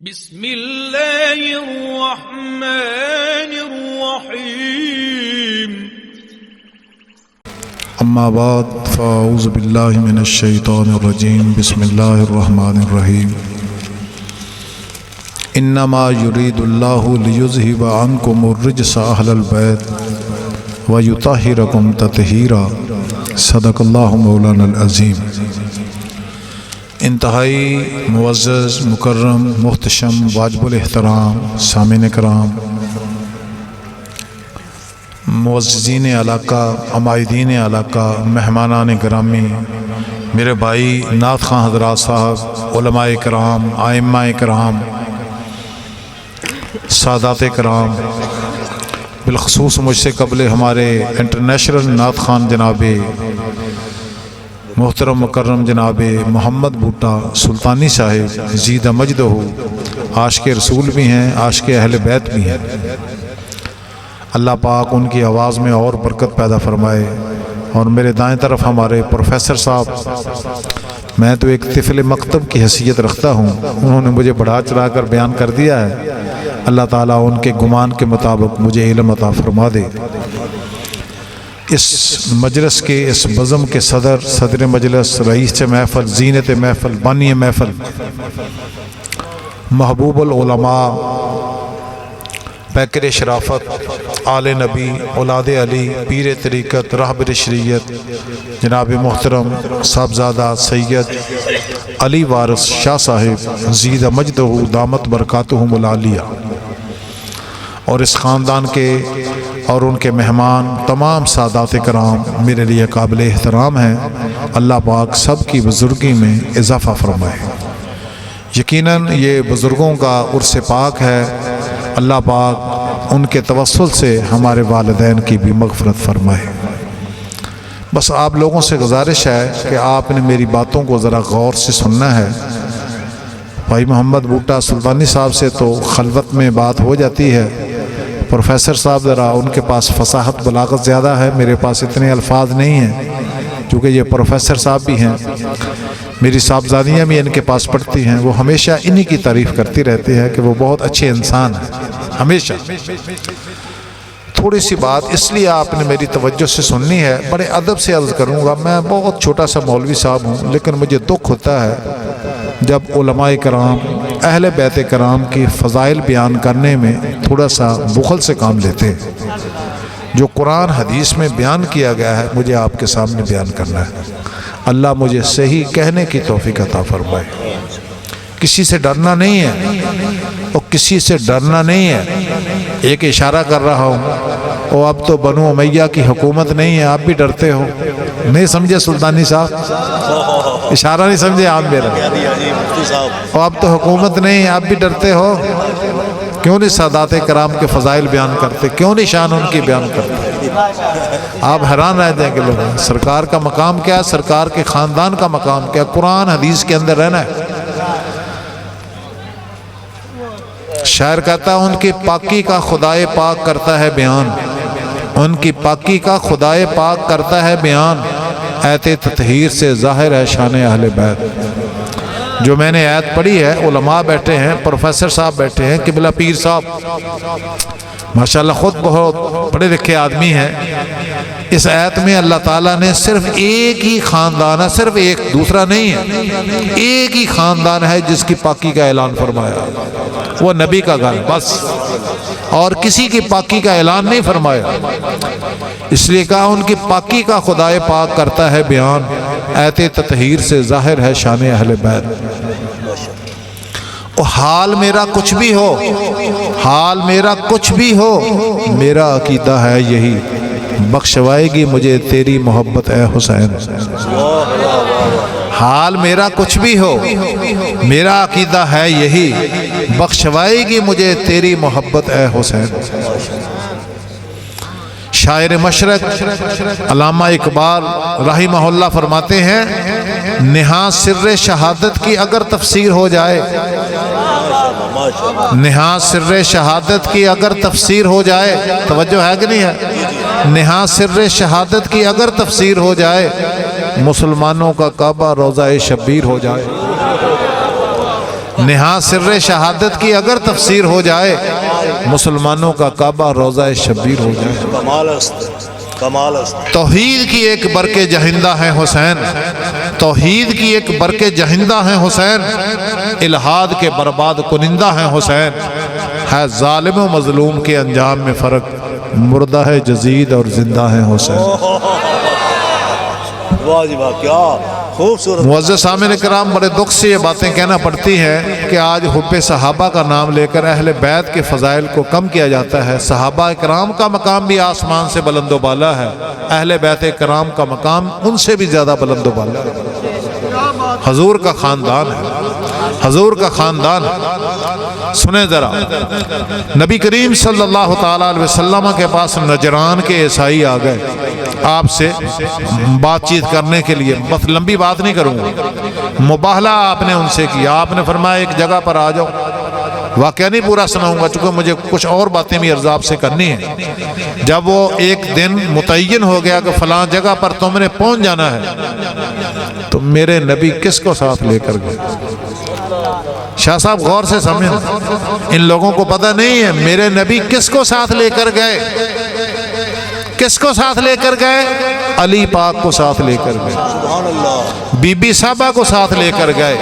بسم اللہ الرحمن الرحیم اما بعد فاعوذ باللہ من الشیطان الرجیم بسم اللہ الرحمن الرحیم انما یرید اللہ لیذہب عنکم الرجس اہل البیت ویطہرکم تطہیرا صدق اللہ مولانا العظیم۔ انتہائی معزز مکرم محتشم واجب الاحترام سامعین کرام، معززین علاقہ، عمائدین علاقہ، مہمانان گرامی، میرے بھائی نعت خواں حضرات صاحب، علماء کرام، ائمہ کرام، سادات کرام، بالخصوص مجھ سے قبل ہمارے انٹرنیشنل نعت خان جناب محترم مکرم جناب محمد بھٹا سلطانی صاحب زیدہ مجدہ، عاشق رسول بھی ہیں، عاشق اہل بیت بھی ہیں۔ اللہ پاک ان کی آواز میں اور برکت پیدا فرمائے۔ اور میرے دائیں طرف ہمارے پروفیسر صاحب، میں تو ایک طفل مکتب کی حیثیت رکھتا ہوں، انہوں نے مجھے بڑھا چڑھا کر بیان کر دیا ہے۔ اللہ تعالیٰ ان کے گمان کے مطابق مجھے علم عطا فرما دے۔ اس مجلس کے، اس بزم کے صدر مجلس، رئیس محفل، زینت محفل، بانی محفل، محبوب العلماء، پیکر شرافت، آل نبی، اولاد علی، پیر طریقت، راہبر شریعت، جناب محترم صاحبزادہ سید علی وارث شاہ صاحب زیدہ مجدہ دامت برکاتہم العالیہ، اور اس خاندان کے اور ان کے مہمان تمام سادات کرام میرے لیے قابل احترام ہیں۔ اللہ پاک سب کی بزرگی میں اضافہ فرمائے۔ یقیناً یہ بزرگوں کا عرس پاک ہے، اللہ پاک ان کے توسل سے ہمارے والدین کی بھی مغفرت فرمائے۔ بس آپ لوگوں سے گزارش ہے کہ آپ نے میری باتوں کو ذرا غور سے سننا ہے۔ بھائی محمد بھٹا سلطانی صاحب سے تو خلوت میں بات ہو جاتی ہے، پروفیسر صاحب ذرا ان کے پاس فصاحت بلاغت زیادہ ہے، میرے پاس اتنے الفاظ نہیں ہیں، کیونکہ یہ پروفیسر صاحب بھی ہیں، میری صاحبزادیاں بھی ان کے پاس پڑھتی ہیں، وہ ہمیشہ انہی کی تعریف کرتی رہتی ہے کہ وہ بہت اچھے انسان ہیں ہمیشہ۔ تھوڑی سی بات اس لیے آپ نے میری توجہ سے سننی ہے، بڑے ادب سے عرض کروں گا، میں بہت چھوٹا سا مولوی صاحب ہوں، لیکن مجھے دکھ ہوتا ہے جب علماء کرام، اہل بیت کرام کی فضائل بیان کرنے میں تھوڑا سا بخل سے کام لیتے ہیں۔ جو قرآن حدیث میں بیان کیا گیا ہے مجھے آپ کے سامنے بیان کرنا ہے۔ اللہ مجھے صحیح کہنے کی توفیق عطا فرمائے۔ کسی سے ڈرنا نہیں ہے، اور کسی سے ڈرنا نہیں ہے۔ ایک اشارہ کر رہا ہوں، اور اب تو بنو امیہ کی حکومت نہیں ہے، آپ بھی ڈرتے ہو، نہیں سمجھے سلطانی صاحب؟ اشارہ نہیں سمجھے آپ میرا؟ اور اب تو حکومت نہیں ہے، آپ بھی ڈرتے ہو؟ کیوں نہیں سادات کرام کے فضائل بیان کرتے؟ کیوں نہیں شان ان کی بیان کرتے؟ آپ حیران رہ جائیں کہ لوگ، سرکار کا مقام کیا ہے، سرکار کے خاندان کا مقام کیا ہے، قرآن حدیث کے اندر رہنا ہے۔ شاعر کہتا ہے ان کی پاکی کا خدائے پاک کرتا ہے بیان، ان کی پاکی کا خدائے پاک کرتا ہے بیان، ایت تطہیر سے ظاہر ہے شان اہل بیت۔ جو میں نے آیت پڑھی ہے، علماء بیٹھے ہیں، پروفیسر صاحب بیٹھے ہیں، قبلہ پیر صاحب ماشاءاللہ خود بہت پڑھے لکھے آدمی ہیں۔ اس آیت میں اللہ تعالیٰ نے صرف ایک ہی خاندان ہے، صرف ایک، دوسرا نہیں ہے، ایک ہی خاندان ہے جس کی پاکی کا اعلان فرمایا، وہ نبی کا گھر، بس، اور کسی کی پاکی کا اعلان نہیں فرمایا۔ اس لیے کہا ان کی پاکی کا خدائے پاک کرتا ہے بیان، ایت تطہیر سے ظاہر ہے شان اہل بیت۔ حال میرا کچھ بھی ہو، حال میرا کچھ بھی ہو، میرا عقیدہ ہے یہی، بخشوائے گی مجھے تیری محبت اے حسین۔ حال میرا کچھ بھی ہو، میرا عقیدہ ہے یہی، بخشوائے گی مجھے تیری محبت اے حسین۔ شاعر مشرق علامہ اقبال رحمہ اللہ فرماتے ہیں، نہاں سر شہادت کی اگر تفسیر ہو جائے، نہاں سر شہادت کی اگر تفسیر ہو جائے، توجہ ہے کہ نہیں ہے؟ نہاں سر شہادت کی اگر تفسیر ہو جائے، مسلمانوں کا کعبہ روضہ شبیر ہو جائے۔ نہا سر شہادت کی اگر تفسیر ہو جائے، مسلمانوں کا کعبہ روضہ شبیر ہو جائے۔ کمال است، کمال است۔ توحید کی ایک برق جہندہ ہے حسین، توحید کی ایک برق جہندہ ہے حسین، الہاد کے برباد کنندہ ہے حسین۔ ہے ظالم و مظلوم کے انجام میں فرق، مردہ ہے جزید اور زندہ ہے حسین۔ واہ جی واہ، کیا خوبصورت۔ معزز سامعین کرام، بڑے دکھ سے یہ باتیں کہنا پڑتی ہیں کہ آج حب صحابہ کا نام لے کر اہل بیت کے فضائل کو کم کیا جاتا ہے۔ صحابہ کرام کا مقام بھی آسمان سے بلند و بالا ہے، اہل بیت کرام کا مقام ان سے بھی زیادہ بلند و بالا ہے۔ حضور کا خاندان ہے، حضور کا خاندان ہے۔ سنیں ذرا، نبی کریم صلی اللہ تعالیٰ علیہ وسلم کے پاس نجران کے عیسائی آ گئے آپ سے بات چیت کرنے کے لیے۔ بس لمبی بات نہیں کروں گا، مباہلہ آپ نے ان سے کیا۔ آپ نے فرمایا ایک جگہ پر آ جاؤ، واقعہ نہیں پورا سناؤں گا چونکہ مجھے کچھ اور باتیں بھی عرض آپ سے کرنی ہیں۔ جب وہ ایک دن متعین ہو گیا کہ فلاں جگہ پر تم نے پہنچ جانا ہے، تو میرے نبی کس کو ساتھ لے کر گئے؟ شاہ صاحب غور سے سمجھیں، ان لوگوں کو پتہ نہیں ہے میرے نبی کس کو ساتھ لے کر گئے۔ کس کو ساتھ لے کر گئے؟ علی پاک کو ساتھ لے کر گئے، سبحان اللہ۔ بی بی صاحبہ کو ساتھ لے کر گئے،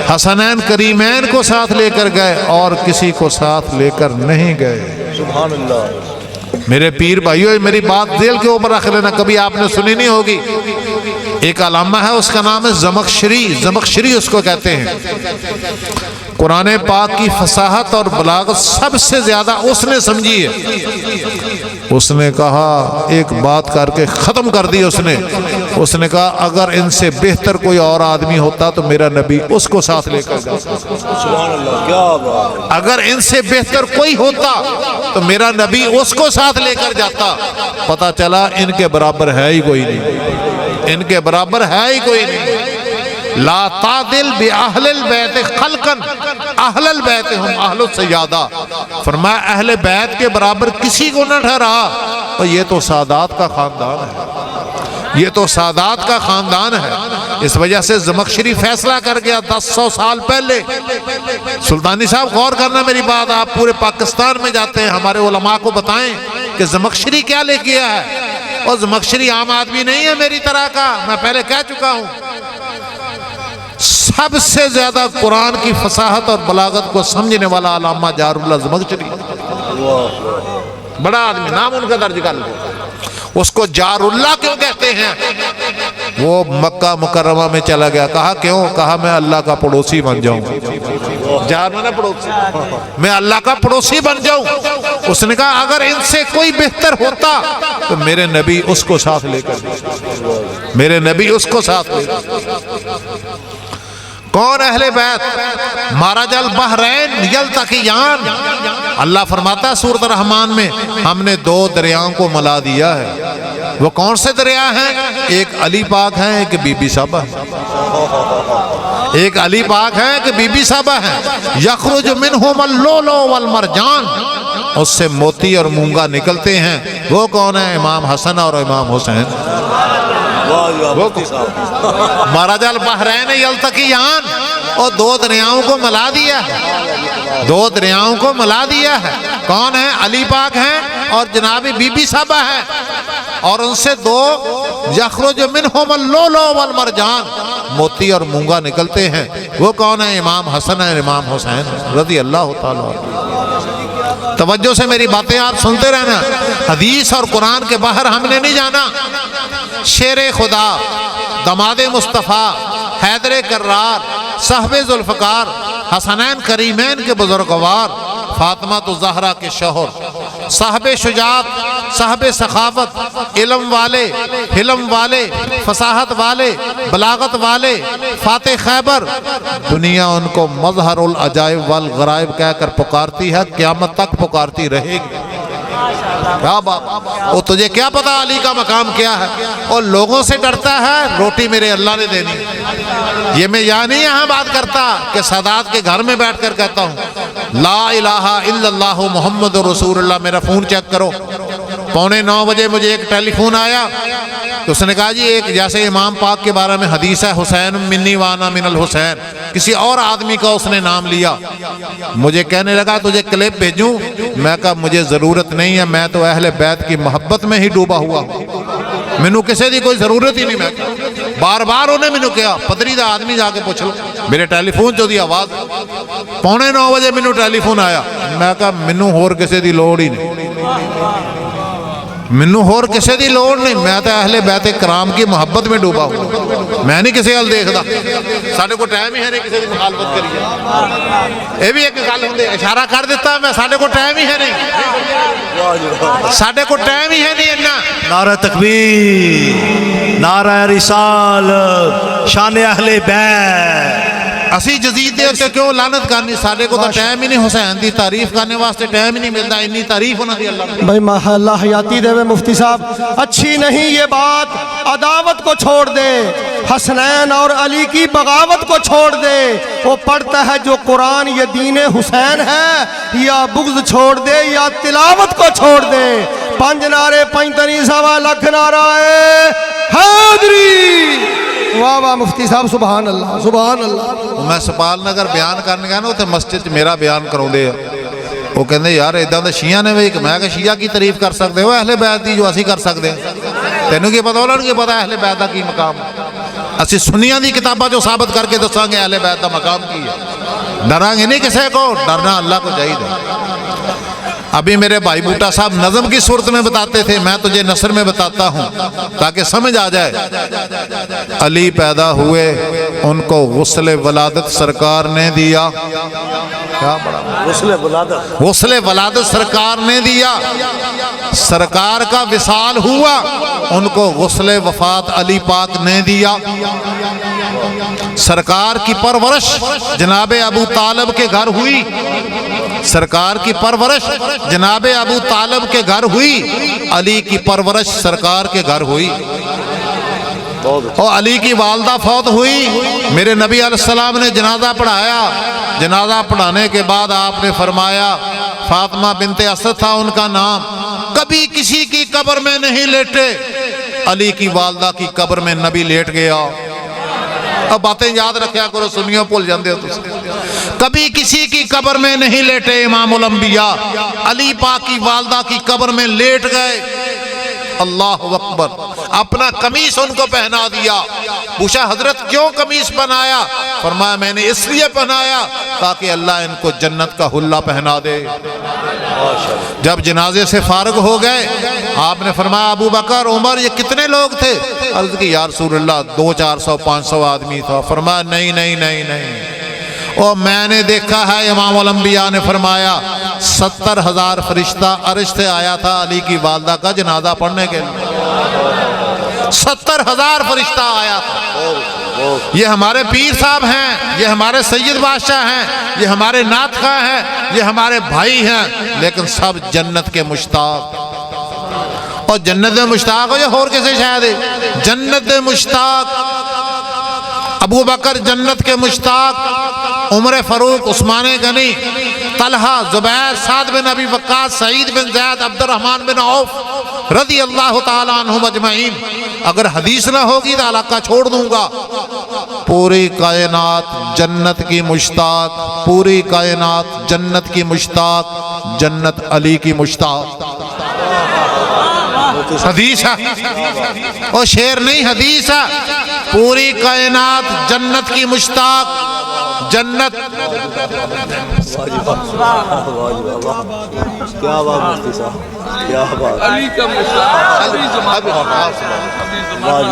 حسنین کریمین کو ساتھ لے کر گئے، اور کسی کو ساتھ لے کر نہیں گئے۔ سبحان اللہ۔ میرے پیر بھائیو، میری بات دل کے اوپر رکھ لینا، کبھی آپ نے سنی نہیں ہوگی۔ ایک علامہ ہے، اس کا نام ہے زمخشری، زمخشری اس کو کہتے ہیں۔ قرآن پاک کی فصاحت اور بلاغت سب سے زیادہ اس نے سمجھی ہے۔ اس نے کہا، ایک بات کر کے ختم کر دی اس نے کہا اگر ان سے بہتر کوئی اور آدمی ہوتا تو میرا نبی اس کو ساتھ لے کر جاتا۔ سبحان اللہ، کیا بات۔ اگر ان سے بہتر کوئی ہوتا تو میرا نبی اس کو ساتھ لے کر جاتا۔ پتہ چلا ان کے برابر ہے ہی کوئی نہیں، ان کے برابر ہے ہی کوئی نہیں۔ لا تعدل بأہل البیت خلقا، اہل البیت ہم اہل السیادہ، فرمایا اہل بیت کے برابر کسی کو نہ ٹھہرا۔ اور یہ تو سادات کا خاندان ہے، یہ تو سادات کا خاندان ہے۔ اس وجہ سے زمخشری فیصلہ کر گیا 100 سال پہلے۔ سلطانی صاحب غور کرنا میری بات، آپ پورے پاکستان میں جاتے ہیں، ہمارے علماء کو بتائیں کہ زمخشری کیا لے کیا ہے۔ اور زمخشری عام آدمی نہیں ہے میری طرح کا، میں پہلے کہہ چکا ہوں۔ سب سے زیادہ قرآن کی فصاحت اور بلاغت کو سمجھنے والا علامہ جار اللہ زمخشری، بڑا آدمی، نام ان کا درج کر لیں۔ اس کو جار اللہ کیوں کہتے ہیں؟ وہ مکہ مکرمہ میں چلا گیا، کہا کیوں؟ کہا میں اللہ کا پڑوسی بن جاؤں۔ جار میں نہ پڑوسی، میں اللہ کا پڑوسی بن جاؤں۔ اس نے کہا اگر ان سے کوئی بہتر ہوتا تو میرے نبی اس کو ساتھ لے کر، میرے نبی اس کو ساتھ لے کر۔ کون اہل بیت؟ مارج البحرین یلتقیان، اللہ فرماتا ہے سورۃ الرحمن میں ہم نے 2 دریاؤں کو ملا دیا ہے۔ وہ کون سے دریا ہیں؟ ایک علی پاک ہیں، ایک بی بی صاحبہ ہے۔ ایک علی پاک ہے، ایک بی بی صاحبہ ہے۔ یخرج منہم اللؤلؤ والمرجان، اس سے موتی اور مونگا نکلتے ہیں۔ وہ کون ہے؟ امام حسن اور امام حسین۔ مارج البحرین یلتقیان، اور 2 دریاؤں کو ملا دیا ہے، 2 دریاؤں کو ملا دیا ہے۔ کون ہے؟ علی پاک ہیں اور جناب بی بی صاحبہ ہے، اور ان سے 2 یخرج منہم اللؤلؤ والمرجان، موتی اور مونگا نکلتے ہیں۔ وہ کون ہے؟ امام حسن اور امام حسین رضی اللہ تعالیٰ عنہ۔ توجہ سے میری باتیں آپ سنتے رہنا، حدیث اور قرآن کے باہر ہم نے نہیں جانا۔ شیر خدا، دماد مصطفیٰ، حیدر کرار، صاحب ذوالفقار، حسنین کریمین کے بزرگوار، فاطمہ الزہرا کے شوہر، صاحب شجاعت، صاحب سخاوت، علم والے، حلم والے، فصاحت والے، بلاغت والے، فاتح خیبر، دنیا ان کو مظہر العجائب والغرائب کہہ کر پکارتی ہے، قیامت تک پکارتی رہے گی۔ کیا بات! اور تجھے کیا پتا علی کا مقام کیا ہے؟ اور لوگوں سے ڈرتا ہے، روٹی میرے اللہ نے دینی۔ یہ میں نہیں یہاں بات کرتا کہ سادات کے گھر میں بیٹھ کر کہتا ہوں لا الہ الا اللہ محمد رسول اللہ، میرا فون چیک کرو، 9:15 بجے مجھے ایک ٹیلی فون آیا تو اس نے کہا جی ایک جیسے امام پاک کے بارے میں حدیث ہے حسین منی وانا من الحسین، کسی اور آدمی کا اس نے نام لیا، مجھے کہنے لگا تجھے کلپ بھیجوں؟ میں کہا مجھے ضرورت نہیں ہے، میں تو اہل بیت کی محبت میں ہی ڈوبا ہوا ہوں، مینوں کسی دی کوئی ضرورت ہی نہیں۔ میں بار بار انہیں مینوں کہا پدری دا آدمی جا کے پوچھ لو، میرے ٹیلی فون چ دی آواز 9:15 بجے مینوں ٹیلی فون آیا، میں کہا مینوں ہور کسی دی لوڑ ہی نہیں، مینوں ہور کسی دی لوڑ نہیں، میں تو اہل بیت کرام کی محبت میں ڈوبا ہوں، میں نہیں کسی حال دیکھدا، ساڈے کو ٹائم ہی ہے نہیں کسی دی مخالفت کریے، یہ بھی ایک گل ہوندی ہے، اشارہ کر دیتا میں، ساڈے کو ٹائم ہی ہے نہیں، ساڈے کو ٹائم ہی ہے نہیں اتنا۔ نعرہ تکبیر، نعرہ رسالت، شان اہل بیت۔ اسی جزید دے کے کیوں لعنت کرنی، ساڈے کو تو ٹائم ہی نہیں حسین دی تعریف کرنے واسطے ٹائم ہی نہیں ملتا، اتنی تعریف انہاں دی اللہ نے۔ بھائی اللہ حیاتی دے مفتی صاحب، اچھی نہیں یہ بات، عداوت کو چھوڑ دے، حسنین اور علی کی بغاوت کو چھوڑ دے، وہ پڑھتا ہے جو قرآن یہ دین حسین ہے، یا بغض چھوڑ دے یا تلاوت کو چھوڑ دے۔ 5 نعرے 45 سوا لکھ نعرہ حیدری، واہ واہ مفتی صاحب، سبحان اللہ سبحان اللہ۔ میں سپال نگر بیان کرنے گیا نا، اتنے مسجد میرا بیان کراؤندے ہیں، وہ کہندے یار اداں تے شیعہ نے بھی، میں کہ شیعہ کی تعریف کر سکتے ہو اہل بیت دی جو اسی کر سکتے ہیں؟ تینوں کی پتہ، انہوں کی پتہ اہل بیت دا کی مقام، اسی سنیاں دی کتاباں جو ثابت کر کے دساں گے اہل بیت دا مقام کی ہے، ڈراں گے نہیں کسے کو، ڈرنا اللہ کو چاہیے۔ ابھی میرے بھائی بوٹا صاحب نظم کی صورت میں بتاتے تھے، میں تجھے نثر میں بتاتا ہوں تاکہ سمجھ آ جائے۔ علی پیدا ہوئے ان کو غسل ولادت سرکار نے دیا، کیا بڑا غسل ولادت، غسل ولادت سرکار نے دیا، سرکار کا وصال ہوا ان کو غسل وفات علی پاک نے دیا، سرکار کی پرورش جناب ابو طالب کے گھر ہوئی، سرکار کی پرورش جناب ابو طالب کے گھر ہوئی، علی کی پرورش سرکار کے گھر ہوئی، اور علی کی والدہ فوت ہوئی، میرے نبی علیہ السلام نے جنازہ پڑھایا، جنازہ پڑھانے کے بعد آپ نے فرمایا، فاطمہ بنت اسد تھا ان کا نام، کبھی کسی کی قبر میں نہیں لیٹے، علی کی والدہ کی قبر میں نبی لیٹ گیا۔ اب باتیں یاد رکھیا کرو، سنیوں بھول جاندے ہو تم، کبھی کسی کی قبر میں نہیں لیٹے امام الانبیاء، علی پاک کی والدہ کی قبر میں لیٹ گئے، اللہ اکبر، اپنا قمیص ان کو پہنا دیا۔ پوچھا حضرت کیوں قمیص پہنایا؟ فرمایا میں نے اس لیے پہنایا تاکہ اللہ ان کو جنت کا حلہ پہنا دے۔ جب جنازے سے فارغ ہو گئے آپ نے فرمایا ابو بکر عمر یہ کتنے لوگ تھے؟ عرض کی یا رسول اللہ 200 400 500 آدمی تھا۔ فرمایا نہیں نہیں نہیں نہیں، اور میں نے دیکھا ہے، امام الانبیاء نے فرمایا 70,000 فرشتہ عرش سے آیا تھا علی کی والدہ کا جنازہ پڑھنے کے لیے، 70,000 فرشتہ آیا تھا۔ یہ ہمارے پیر صاحب ہیں، یہ ہمارے سید بادشاہ ہیں، یہ ہمارے نعت خواں ہیں، یہ ہمارے بھائی ہیں، لیکن سب جنت کے مشتاق، اور جنت میں مشتاق ہو یا اور کسی شاید ہے، جنت میں مشتاق، ابو بکر جنت کے مشتاق، عمر فاروق، عثمان غنی، طلحہ، زبیر، سعد بن ابی وقاص، سعید بن زید، عبد الرحمن بن عوف رضی اللہ تعالیٰ عنہم اجمعین۔ اگر حدیث نہ ہوگی تو علاقہ چھوڑ دوں گا۔ پوری کائنات جنت کی مشتاق، پوری کائنات جنت کی مشتاق، جنت علی کی مشتاق، حدیث ہے، اور شعر نہیں حدیث ہے، پوری کائنات جنت کی مشتاق، جنت۔ کیا بات مفتی صاحب، کیا بات، علی کا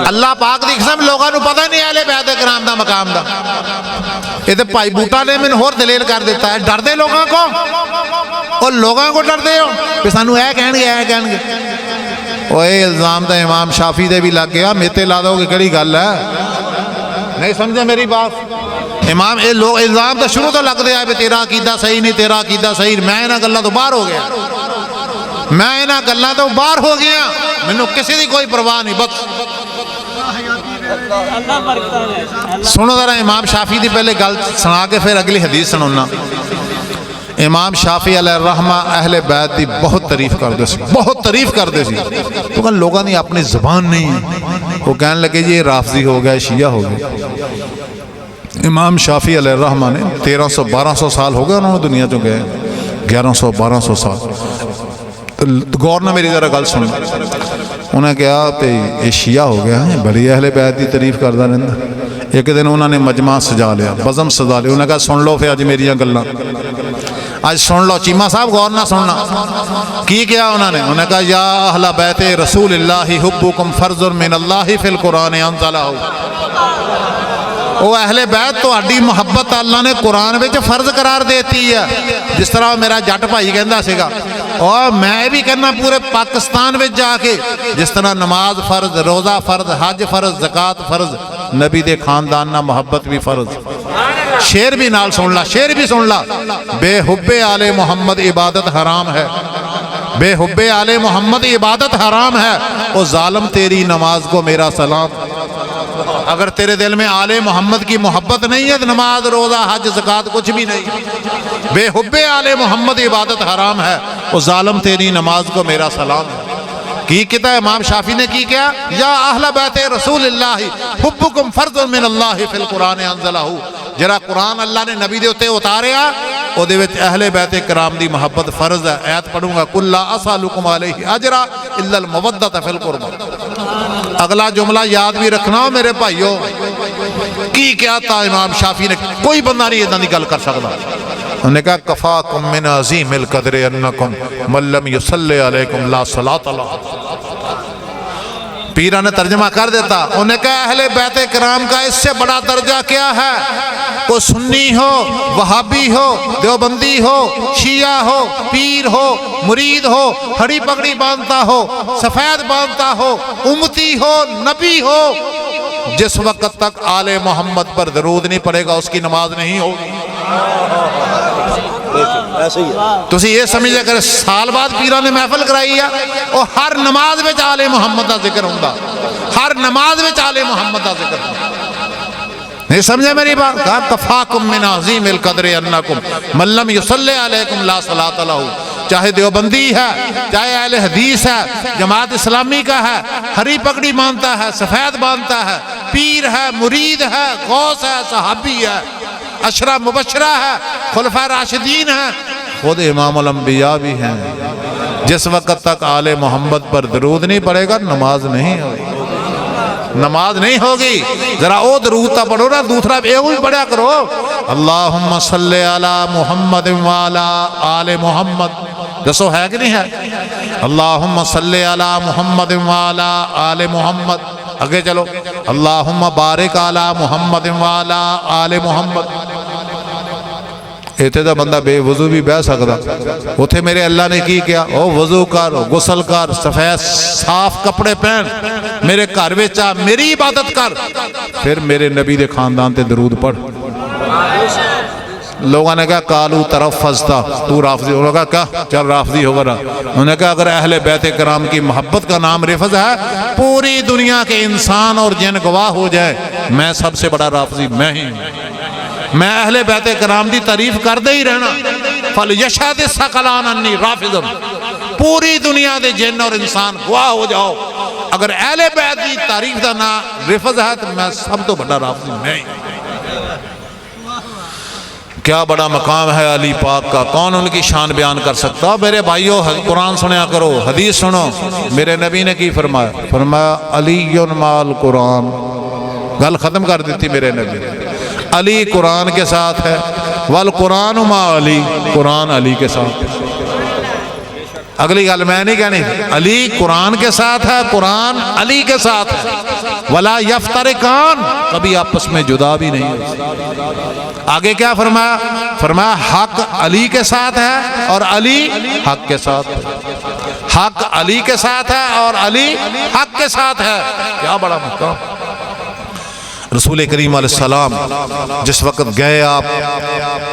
اللہ پاک دی قسم لوگاں نو پتہ نہیں اہل بیت کرام دا مقام دا، یہ تے بھائی بوٹا نے مینوں ہور دلیل کر دیتا ہے، ڈر دے لوگاں کو، اور لوگاں کو ڈر دے ہو کہ سانو اے کہن گے اے کہن گے، اوے الزام دا امام شافی دے بھی لگ گیا، میتے لا دو کہ کڑی گل ہے، نہیں سمجھے میری بات؟ امام اے لوگ الزام دا شروع تو لگ دیا ہے تیرا عقیدہ صحیح نہیں، تیرا عقیدہ صحیح، میں انہاں گلاں تو باہر ہو گیا، میں انہاں گلاں تو باہر ہو گیا، مینوں کسی دی کوئی پرواہ نہیں، بس سنو ذرا امام شافی دی پہلے گل سنا کے پھر اگلی حدیث سنونا۔ امام شافی علیہ الرحمہ اہل بیت دی بہت تعریف کرتے سی، بہت تعریف کرتے سی، تو کہ لوگوں نے اپنی زبان نہیں ہے، وہ کہنے لگے یہ رافضی ہو گیا، شیعہ ہو گیا۔ امام شافی علیہ الرحمہ نے 1300-1200 سال ہو گئے انہوں نے دنیا چوں گئے، 1100-1200 سال۔ غور نہ میری ذرا گل سنیں، انہیں کہا کہ یہ شیعہ ہو گیا ہے، بڑی اہل بیت دی تعریف کردہ رہنا۔ ایک دن انہوں نے مجمع سجا لیا، بزم سجا لیا، انہیں کہا سن لو پھر اج میری گلاں، آج سن لو، چیمہ صاحب غور نہ سننا کی کیا انہوں نے کہا یا اہل بیت رسول اللہ حبکم فرض من اللہ فی القرآن انزلہ۔ وہ اہل بیت تو اڈی محبت اللہ نے قرآن میں فرض قرار دیتی ہے، جس طرح میرا جٹ بھائی کہندا سیگا، اور میں بھی کہنا پورے پاکستان میں جا کے جس طرح نماز فرض، روزہ فرض، حج فرض، زکوٰۃ فرض، نبی دے خاندان نہ محبت بھی فرض۔ شعر بھی نال سن لا، شعر بھی سن لا، بے حب آل محمد عبادت حرام ہے، بے حب آل محمد عبادت حرام ہے، او ظالم تیری نماز کو میرا سلام۔ اگر تیرے دل میں آل محمد کی محبت نہیں ہے تو نماز، روزہ، حج، زکوٰۃ کچھ بھی نہیں۔ بے حب آل محمد عبادت حرام ہے، او ظالم تیری نماز کو میرا سلام۔ کی کہتا ہے امام شافی نے کی کیا؟ یا اہل بیت رسول اللہ حبکم فرض من اللہ فی القرآن انزلہ۔ جرا قرآن اللہ نے نبی دے اتے اتاریا، او دے وچ اہل بیت کرام دی محبت فرض ہے۔ آیت پڑھوں گا، قل لا اسألکم علیہ اجرا الا المودۃ فی القربہ۔ اگلا جملہ یاد بھی رکھنا ہو میرے بھائیو، کی کیا تھا امام شافی نے؟ کوئی بندہ نہیں ادھا دی گل کر سکتا۔ انہوں نے کہا کفاکم من عظیم القدر انکم من لم یصلی علیکم لا صلاۃ لہ۔ پیرہ نے ترجمہ کر دیتا، انہوں نے کہا اہل بیت کرام کا اس سے بڑا درجہ کیا ہے؟ کوئی سنی ہو، وہابی ہو، دیوبندی ہو، شیعہ ہو، پیر ہو، مرید ہو، ہری پگڑی باندھتا ہو، سفید باندھتا ہو، امتی ہو، نبی ہو، جس وقت تک آل محمد پر درود نہیں پڑے گا اس کی نماز نہیں ہوگی۔ ایسے ہی ہے۔ تسی یہ سمجھے کہ سال بعد پیران نے محفل کرائی ہے، اور ہر نماز میں آل محمد کا ذکر ہوں گا، ہر نماز میں آل محمد کا ذکر ہوں گا۔ نہیں سمجھے میری بات؟ کہا کفاکم من عظیم القدر انکم من لم یصلی علیکم لا صلاۃ لہ۔ چاہے دیوبندی ہے، چاہے اہل حدیث ہے، جماعت اسلامی کا ہے، ہری پگڑی باندھتا ہے، سفید باندھتا ہے، پیر ہے، مرید ہے، غوث ہے، صحابی ہے، عشرہ مبشرہ ہے، خلفاء راشدین ہیں، خود امام الانبیاء بھی ہیں، جس وقت تک آل محمد پر درود نہیں پڑے گا نماز نہیں ہوگی، نماز نہیں ہوگی۔ ذرا او درود تا پڑھو نا، دوسرا بھی پڑھا کرو، اللہم صلی علی محمد وعلی آل محمد۔ دسو ہے کہ نہیں ہے؟ اللہم صلی علی محمد وعلی آل محمد۔ آگے چلو، اللہم بارک علی محمد وعلی آل محمد۔ ایتے دا بندہ بے وضو بھی بہ سکتا، اتھے میرے اللہ نے کی کیا؟ او وضو کر، غسل کر، سفید صاف کپڑے پہن، میرے گھر وچ آ، میری عبادت کر، پھر میرے نبی دے خاندان تے درود پڑھ۔ لوگوں نے کہا کالو طرف فزتا، تو رافضی ہو گا، کہا چل رافضی ہوگا رہا۔ انہوں نے کہا اگر اہل بیت کرام کی محبت کا نام رفض ہے، پوری دنیا کے انسان اور جن گواہ ہو جائے، میں سب سے بڑا رافضی میں ہی ہوں۔ میں اہل بیت کرام دی تعریف کر دے ہی رہنا، فَلْيَشْهَدِ الثَّقَلَانِ أَنِّي رَافِضٌ۔ پوری دنیا دے جن اور انسان گواہ ہو جاؤ، اگر اہل بیت دی تعریف دا نام رفض ہے تو میں سب تو بڑا رافضی میں ہی ہوں۔ کیا بڑا مقام ہے علی پاک کا، کون ان کی شان بیان کر سکتا؟ میرے بھائیو قرآن سنیا کرو، حدیث سنو۔ میرے نبی نے کی فرمایا؟ فرمایا علی مال قرآن۔ گل ختم کر دیتی میرے نبی نے، علی قرآن کے ساتھ ہے، والقرآن مع علی، قرآن علی کے ساتھ ہے۔ اگلی گل میں نہیں کہنی، علی قرآن کے ساتھ ہے، قرآن علی کے ساتھ ہے، ولا یفترقان، کبھی آپس میں جدا بھی نہیں ہے۔ آگے کیا فرمایا؟ فرمایا حق علی کے ساتھ ہے اور علی حق کے ساتھ ہے، حق علی کے ساتھ ہے اور علی حق کے ساتھ ہے۔ کیا بڑا مقام! رسول کریم علیہ السلام جس وقت گئے، آپ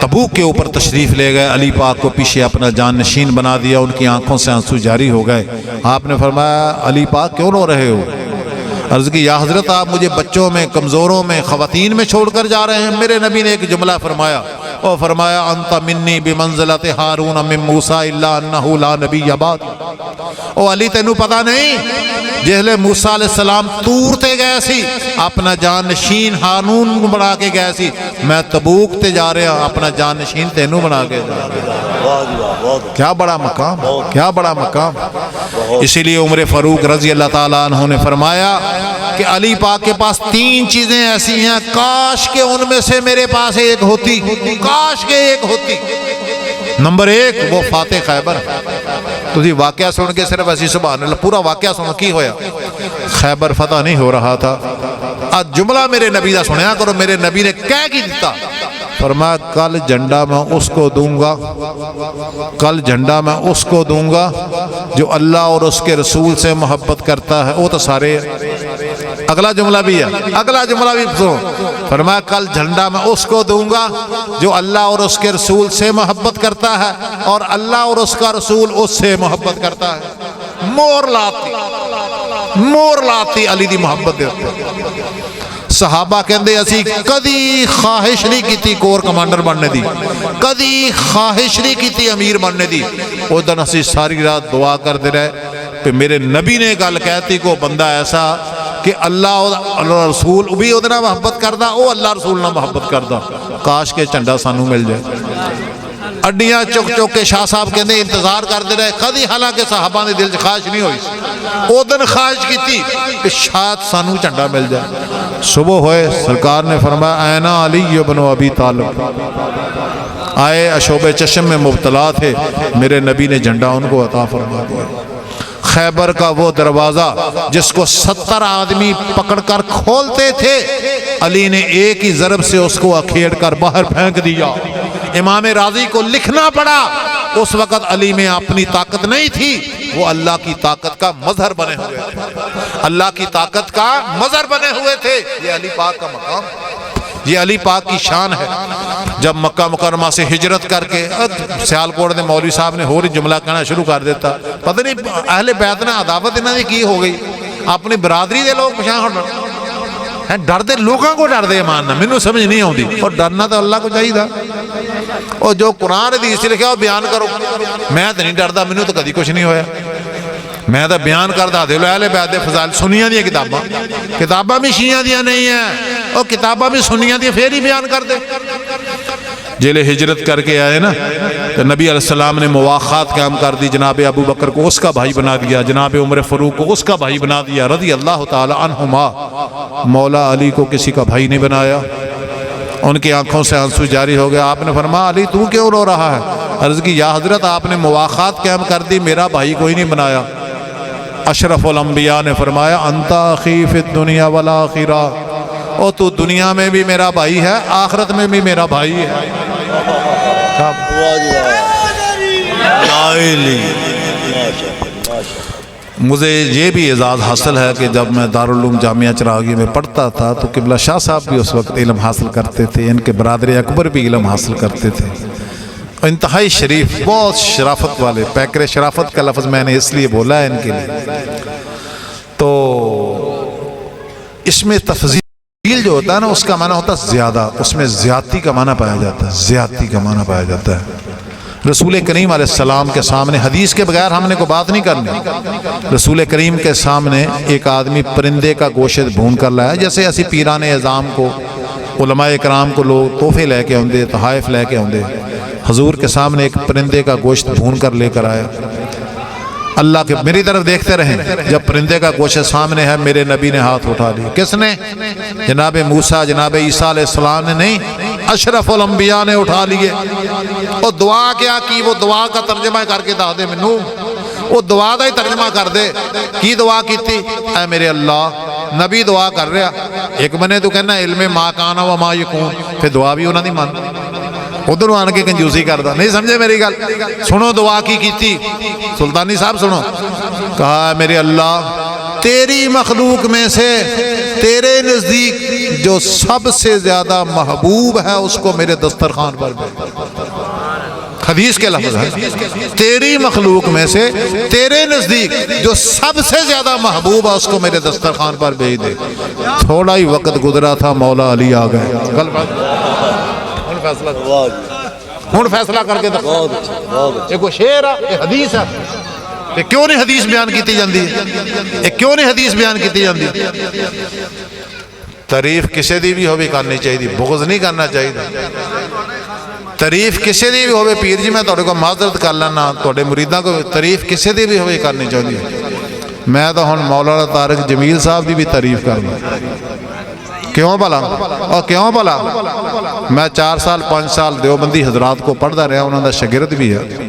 تبوک کے اوپر تشریف لے گئے، علی پاک کو پیچھے اپنا جان نشین بنا دیا، ان کی آنکھوں سے آنسو جاری ہو گئے۔ آپ نے فرمایا علی پاک کیوں رو رہے ہو؟ عرض کی یا حضرت آپ مجھے بچوں میں، کمزوروں میں، خواتین میں چھوڑ کر جا رہے ہیں؟ میرے نبی نے ایک جملہ فرمایا، اور فرمایا انت منی بمنزلت ہارون من موسیٰ الا انہ لا نبی بعد۔ او علی تینوں پتہ نہیں جہلے موسیٰ علیہ السلام تور تے گئے سی اپنا جانشین ہارون کو بنا کے گئے سی، میں تبوک تے جا رہا اپنا جانشین تینوں بنا کے جا رہا۔ کیا بڑا مقام، کیا بڑا مقام۔ اسی لیے عمر فاروق رضی اللہ تعالیٰ عنہ نے فرمایا کہ علی پاک کے پاس 3 چیزیں ایسی ہیں، کاش کہ ان میں سے میرے پاس ایک ہوتی، کاش کہ ایک ہوتی۔ نمبر 1 وہ فاتح خیبر۔ تو جی واقعہ سن کے صرف ایسی سبحان اللہ پورا واقعہ سن کی ہویا، خیبر فتح نہیں ہو رہا تھا۔ آج جملہ میرے نبی دا سنیا کرو، میرے نبی نے کہہ کی دیتا، فرمایا کل جھنڈا میں اس کو دوں گا، کل جھنڈا میں اس کو دوں گا جو اللہ اور اس کے رسول سے محبت کرتا ہے۔ وہ تو سارے اگلا جملہ بھی ہے، اگلا جملہ بھی سنو، فرمایا کل جھنڈا میں اس کو دوں گا جو اللہ اور اس کے رسول سے محبت کرتا ہے اور اللہ اور اس کا رسول اس سے محبت کرتا ہے۔ مور لاتی علی دی محبت دیتے۔ صحابہ کہندے اسی کدی خواہش نہیں کیتی کور کمانڈر بننے دی، کدی خواہش نہیں کیتی امیر بننے دی۔ اس دن اسی ساری رات دعا کر دے رہے کہ میرے نبی نے گل کہتی کو بندہ ایسا کہ اللہ اور رسول بھی ادنا محبت کردہ، او اللہ رسول نہ محبت کردہ، کاش کے جھنڈا سانو مل جائے۔ اڈیاں چک چک کے شاہ صاحب کہندے انتظار کر دے رہے کدی، حالانکہ صحابہ نے دل سے خواہش نہیں ہوئی، او دن خواہش کی تھی کہ شاید سانو جھنڈا مل جائے۔ صبح ہوئے سرکار نے فرمایا اینا علی ابن ابی طالب، آئے اشوب چشم میں مبتلا تھے، میرے نبی نے جھنڈا ان کو عطا فرما دیا۔ خیبر کا وہ دروازہ جس کو 70 آدمی پکڑ کر کھولتے تھے، علی نے ایک ہی ضرب سے اس کو اکھیڑ کر باہر پھینک دیا۔ امام راضی کو لکھنا پڑا، اس وقت علی میں اپنی طاقت نہیں تھی، وہ اللہ کی طاقت کا مظہر بنے ہوئے تھے، اللہ کی طاقت کا مظہر بنے ہوئے تھے۔ یہ علی پاک کا مقام، یہ علی پاک کی شان ہے۔ جب مکہ مکرمہ سے ہجرت کر کے سیالکوٹ دے مولوی صاحب نے اور جملہ کہنا شروع کر دیتا، پتہ نہیں اہل بیت نے عداوت انہاں دی کی ہو گئی، اپنی برادری دے لوگ پچھاں ہن ڈر دے لوگاں کو ڈر دے ماننا، مینوں سمجھ نہیں آوندی، اور ڈرنا تو اللہ کو چاہیے تھا۔ اور جو قرآن حدیث لکھا وہ بیان کرو، میں تو نہیں ڈردا، مینوں تو کدی کچھ نہیں ہویا، میں تو بیان کردا دے لو اہل بیت دے فضائل۔ سنیاں دی کتاباں بھی شیعہ دیاں نہیں ہیں، اور کتاباں بھی سنیاں دی پھر ہی بیان کر دے۔ جیلے ہجرت کر کے آئے نا تو نبی علیہ السلام نے مواخات قائم کر دی، جناب ابو بکر کو اس کا بھائی بنا دیا، جناب عمر فاروق کو اس کا بھائی بنا دیا رضی اللہ تعالی عنہما۔ مولا علی کو کسی کا بھائی نہیں بنایا، ان کی آنکھوں سے آنسو جاری ہو گیا۔ آپ نے فرمایا علی تو کیوں رو رہا ہے؟ عرض کی یا حضرت آپ نے مواخات قائم کر دی، میرا بھائی کوئی نہیں بنایا۔ اشرف الانبیاء نے فرمایا انت اخی فی الدنیا والآخرہ، او تو دنیا میں بھی میرا بھائی ہے، آخرت میں بھی میرا بھائی ہے۔ مجھے یہ بھی اعزاز حاصل ہے کہ جب میں دارالعلوم جامعہ چراغی میں پڑھتا تھا تو قبلہ شاہ صاحب بھی اس وقت علم حاصل کرتے تھے، ان کے برادر اکبر بھی علم حاصل کرتے تھے، انتہائی شریف، بہت شرافت والے۔ پیکر شرافت کا لفظ میں نے اس لیے بولا ہے ان کے لیے، تو اس میں تفضیل جو ہوتا ہے نا اس کا معنی ہوتا ہے زیادہ، اس میں زیادتی کا معنی پایا جاتا ہے، زیادتی کا معنی پایا جاتا ہے۔ رسول کریم علیہ السلام کے سامنے حدیث کے بغیر ہم نے کوئی بات نہیں کرنی۔ رسول کریم کے سامنے ایک آدمی پرندے کا گوشت بھون کر لایا، جیسے ایسی پیران اعظام کو، علماء اکرام کو لوگ تحفے لے کے آندے، تحائف لے کے آندے، حضور کے سامنے ایک پرندے کا گوشت بھون کر لے کر آیا۔ اللہ کے میری طرف دیکھتے رہیں، جب پرندے کا گوشت سامنے ہے میرے نبی نے ہاتھ اٹھا لیا۔ کس نے؟ جناب موسیٰ جناب عیسیٰ علیہ السلام نے نہیں، اشرف الانبیاء نے اٹھا لیے۔ اور دعا کیا کی؟ وہ دعا کا ترجمہ کر کے دا دے منو، وہ دعا دا ہی ترجمہ کر دے۔ کی دعا کی تھی؟ اے میرے اللہ، نبی دعا کر رہا، ایک بنے تو کہنا علم ما کان و ما یکون، پھر دعا بھی انہوں نے مان، ادھر آن کے کنجوسی کردا نہیں، سمجھے میری گل؟ سنو دعا کی تھی سلطانی صاحب، سنو، کہا میرے اللہ تیری مخلوق میں سے تیرے نزدیک جو سب سے زیادہ محبوب ہے اس کو میرے دسترخوان پر بھیج۔ حدیث کے لفظ ہے، تیری مخلوق میں سے تیرے نزدیک جو سب سے زیادہ محبوب ہے اس کو میرے دسترخوان پر بھیج دے۔ تھوڑا ہی وقت گزرا تھا، مولا علی آ گئے۔ فیصلہ ہن فیصلہ کر کے دکھا بہت اچھا بہت اچھا یہ کوئی شعر ہے یہ حدیث ہے یہ کیوں نہیں حدیث بیان کیتی جاندی یہ کیوں نہیں حدیث بیان کیتی جاندی تعریف کسی دی بھی ہوے کرنی چاہیے بغض نہیں کرنا چاہیے تعریف کسی دی بھی ہوے پیر جی میں تہاڈے کو معذرت کر لینا تہاڈے مریداں کو تعریف کسی دی بھی ہوے کرنی چاہیے میں تو ہن مولانا طارق جمیل صاحب دی بھی تعریف کرنا کیوں بھلا اور کیوں بھلا میں 4 سال 5 سال دیوبندی حضرات کو پڑھتا رہا انہوں دا شاگرد بھی ہے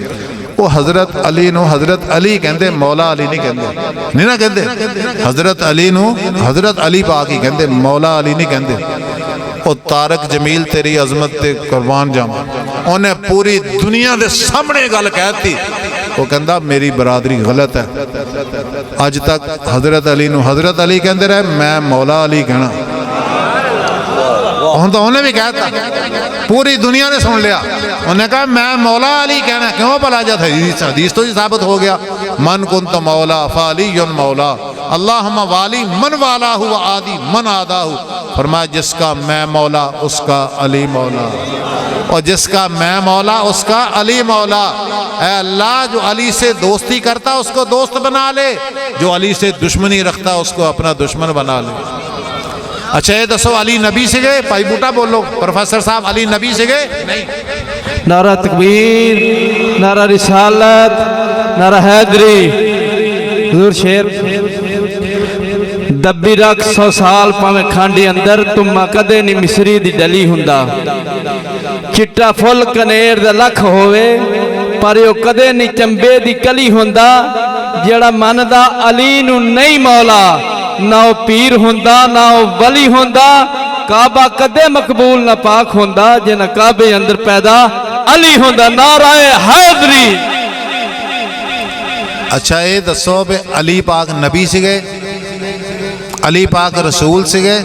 وہ حضرت علی نو حضرت علی کہندے مولا علی نہیں کہندے نہیں نہ کہندے حضرت علی نو حضرت علی پاک ہی کہندے مولا علی نہیں کہندے وہ طارق جمیل تیری عظمت تے قربان جاواں انہیں پوری دنیا دے سامنے گل کہتی وہ کہندا میری برادری غلط ہے اج تک حضرت علی نو حضرت علی کہندے رہے میں مولا علی کہنا تو انہیں بھی کہتا پوری دنیا نے سن لیا انہوں نے کہا میں مولا علی کہنا کیوں بھلا جاتا حدیث تو ثابت ہو گیا من کنت مولا فعلی مولا اللہم والی من والا ہوا آدی من آدھا ہو فرمایا جس کا میں مولا اس کا علی مولا اور جس کا میں مولا اس کا علی مولا اے اللہ جو علی سے دوستی کرتا اس کو دوست بنا لے جو علی سے دشمنی رکھتا اس کو اپنا دشمن بنا لے اچھا یہ دسو علی نبی سے گئے پائی بوٹا بولو پروفیسر صاحب علی نبی سے گئے نہیں نعرہ تکبیر نعرہ رسالت نعرہ حیدری حضور شیر دبی رکھ 100 سال پاویں کھانڈی اندر تمہ کدے نہیں مصری دی ڈلی ہوندا چٹا فل کنیر دا لکھ ہوئے پر یو کدے نہیں چمبے دی کلی ہوندا جڑا من دا علی نو نہیں مولا نہ پیر ہوندا نہ ولی ہوندا کعبہ کدے مقبول نہ پاک ہوندا جنہ کعبے اندر پیدا علی ہوندا نعرہ حیدری اچھا یہ دسو بے علی پاک نبی سے گئے علی پاک رسول سے گئے